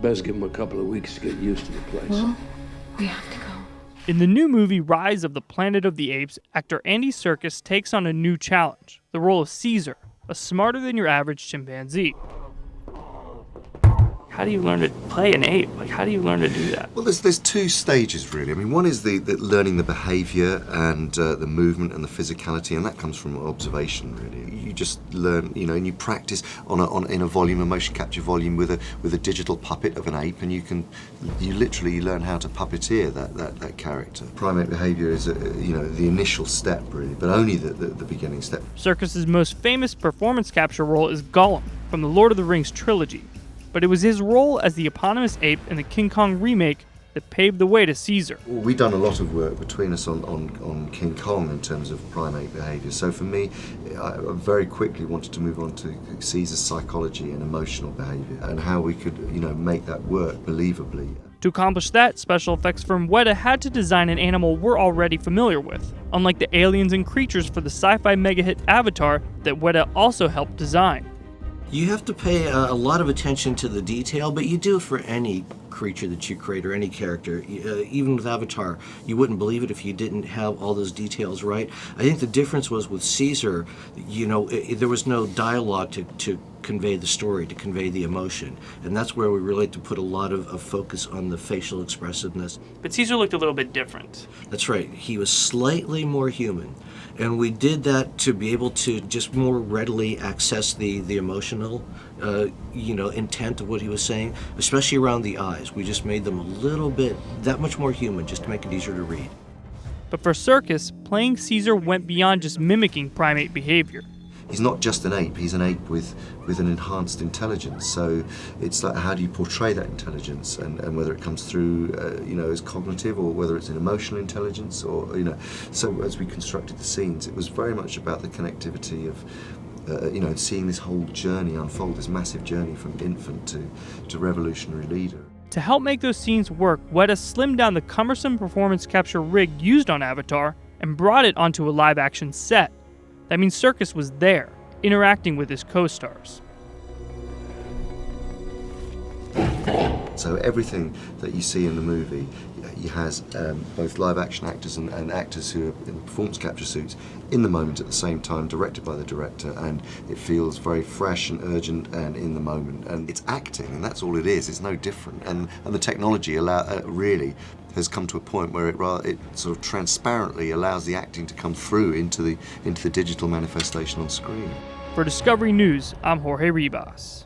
Best give him a couple of weeks to get used to the place. Well, we have to go. In the new movie Rise of the Planet of the Apes, actor Andy Serkis takes on a new challenge, the role of Caesar, a smarter than your average chimpanzee. How do you learn to play an ape? Like, how do you learn to do that? Well, there's two stages, really. I mean, one is the learning the behavior and the movement and the physicality, and that comes from observation, really. You just learn, and you practice in a volume, a motion capture volume with a digital puppet of an ape, and you literally learn how to puppeteer that character. Primate behavior is, the initial step, really, but only the beginning step. Serkis's most famous performance capture role is Gollum from the Lord of the Rings trilogy. But it was his role as the eponymous ape in the King Kong remake that paved the way to Caesar. Well, we've done a lot of work between us on King Kong in terms of primate behaviour. So for me, I very quickly wanted to move on to Caesar's psychology and emotional behaviour and how we could, make that work believably. To accomplish that, special effects firm Weta had to design an animal we're already familiar with, unlike the aliens and creatures for the sci-fi mega-hit Avatar that Weta also helped design. You have to pay a lot of attention to the detail, but you do it for any creature that you create or any character. Even with Avatar, you wouldn't believe it if you didn't have all those details right. I think the difference was with Caesar, there was no dialogue to convey the story, to convey the emotion. And that's where we really had to put a lot of focus on the facial expressiveness. But Caesar looked a little bit different. That's right. He was slightly more human. And we did that to be able to just more readily access the emotional, intent of what he was saying, especially around the eyes. We just made them a little bit, that much more human, just to make it easier to read. But for Serkis, playing Caesar went beyond just mimicking primate behavior. He's not just an ape, he's an ape with an enhanced intelligence. So it's like, how do you portray that intelligence, and whether it comes through, as cognitive, or whether it's an emotional intelligence, or, So as we constructed the scenes, it was very much about the connectivity of, seeing this whole journey unfold, this massive journey from infant to revolutionary leader. To help make those scenes work, Weta slimmed down the cumbersome performance capture rig used on Avatar and brought it onto a live-action set. That means Serkis was there, interacting with his co-stars. So everything that you see in the movie, has both live-action actors and actors who are in performance capture suits in the moment at the same time, directed by the director, and it feels very fresh and urgent and in the moment. And it's acting, and that's all it is. It's no different. And the technology really has come to a point where it sort of transparently allows the acting to come through into the digital manifestation on screen. For Discovery News, I'm Jorge Ribas.